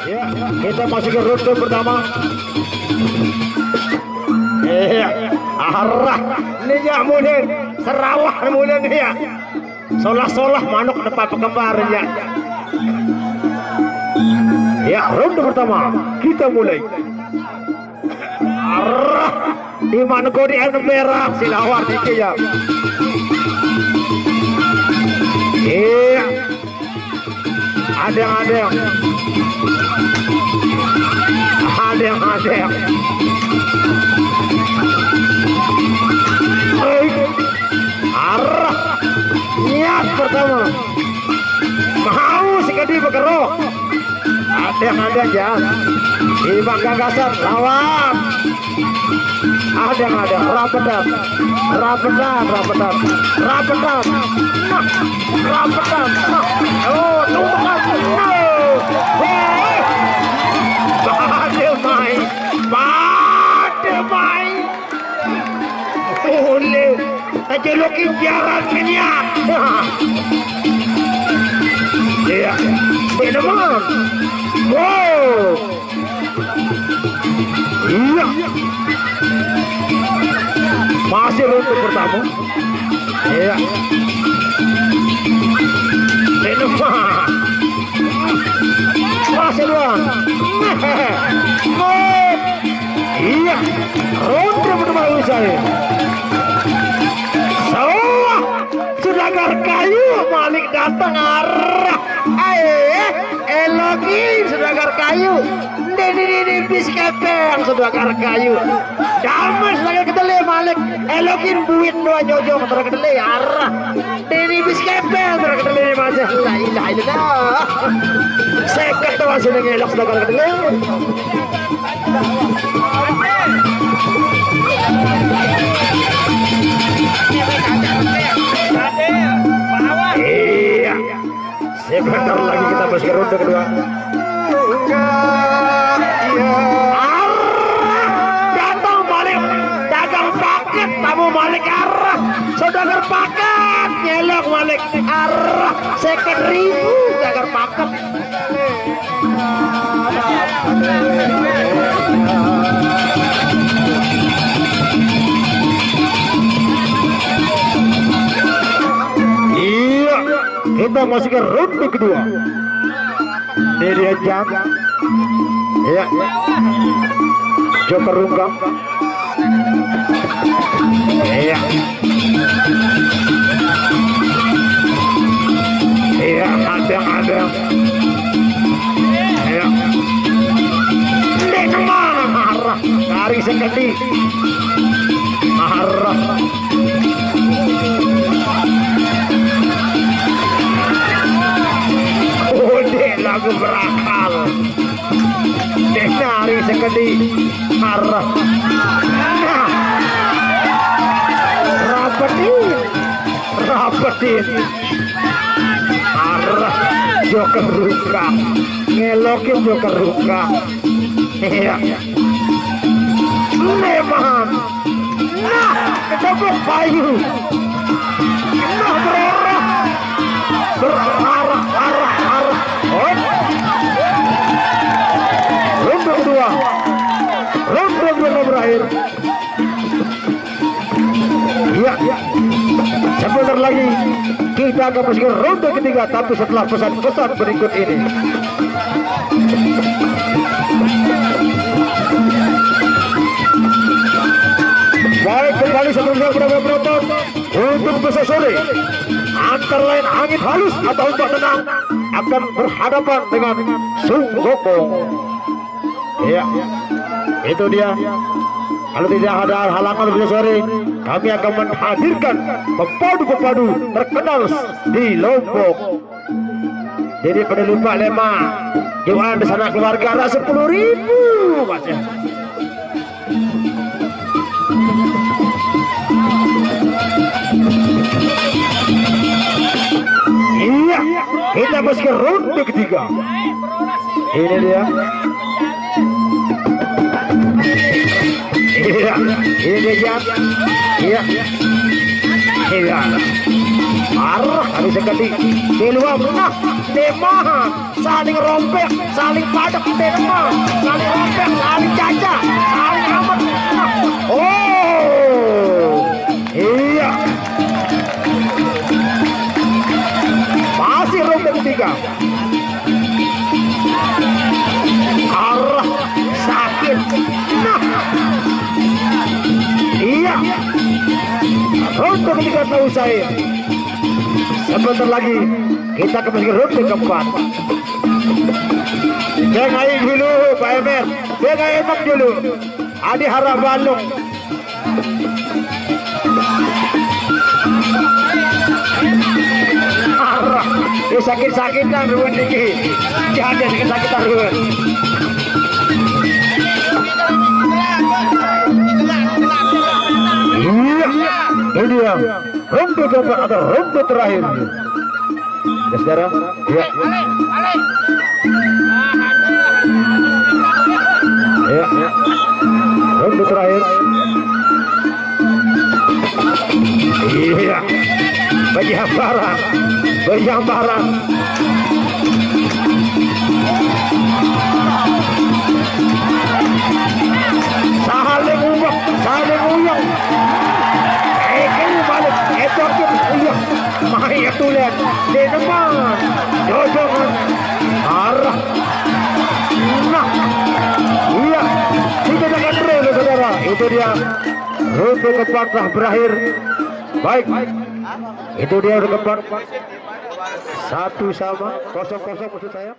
Ya, kita masuk ke ronde pertama. Iya, arah ninya mulai serawah mulai nih ya. Solah-solah manuk depan pekembar ya. Ya, ronde pertama kita mulai. Arah di mana kodi anu merah silawar dikit ya. Iya, ada arah niat pertama mau sekali bergerak ada aja di bangga gagasan lawan ada rapetan oh tumpukan main boleh tajelokin jaran minyak iya teman wow iya masih untuk pertama iya teman masih dua iya ronde pertama usai Sudagar kayu Malik datang arah elogi Sudagar kayu ini bis kepeng Sudagar kayu damas lagi kedele Malik elogin buit dua jojong terus kedele arah ini bis kepeng terus kedele masih la ilaha illallah seket tuh masih ngelok Sudagar kedele iya sebentar lagi kita masuk ke ronde kedua datang balik dagang paket tamu balik arah saudagar paket nyelok balik arah 50.000 dagang paket kita masuk ke ronde kedua. Ini dia jam. Ya. Joker rungkap. Iya. Iya, ada. Iya. Ini marah. Tarik sekali. Marah. Lagu berakal dari sekali marah rapetin marah joker ruka ngelokin joker ruka iya memang nah ketepuk payu nah berarah ronde kedua berakhir iya sebentar lagi kita akan masuk ke ronde ketiga tapi setelah pesan-pesan berikut ini baik kembali sebelumnya berapa penonton untuk besok sore antara lain angin halus atau ombak tenang akan berhadapan dengan Sung Gokong. Iya, itu dia. Kalau tidak ada halangan besok sore, kami akan menghadirkan pepadu-pepadu terkenal di Lombok. Jadi pada lupa lema, jualan di sana keluarga ada 10.000 macam. Iya, kita masuk ke ronde ketiga. Ini dia. Iya, ini dia. Iya. Iya. Arah kali sekali keluar nah tema saling rompek saling padak tema saling rompek saling caca saling amat nah. Oh iya masih rompek ketiga arah sakit nah iya rompek ketiga tahu saya. Sebentar lagi kita kembali ke ronde keempat. Dengai dulu Pak Emer, dengai emak dulu. Adi harap Bandung. Arah, sakit-sakitan ruwen iki. Jangan sakit-sakitan ruwen. Iya, ini dia. Ronde keempat atau ronde terakhir. Ya saudara, ya. Ya, ya. Ronde terakhir. Iya. Bagi hamparan. Bagi hamparan. Saling ubah, saling uyang. Balik, etornya uyang. Mahir tulen. Di depan. Jojongan. Arah. Nah. Iya. Tidak akan terus, saudara. Itu dia. Ronde keempat telah berakhir. Baik. Itu dia ronde keempat. 1-0 maksud saya.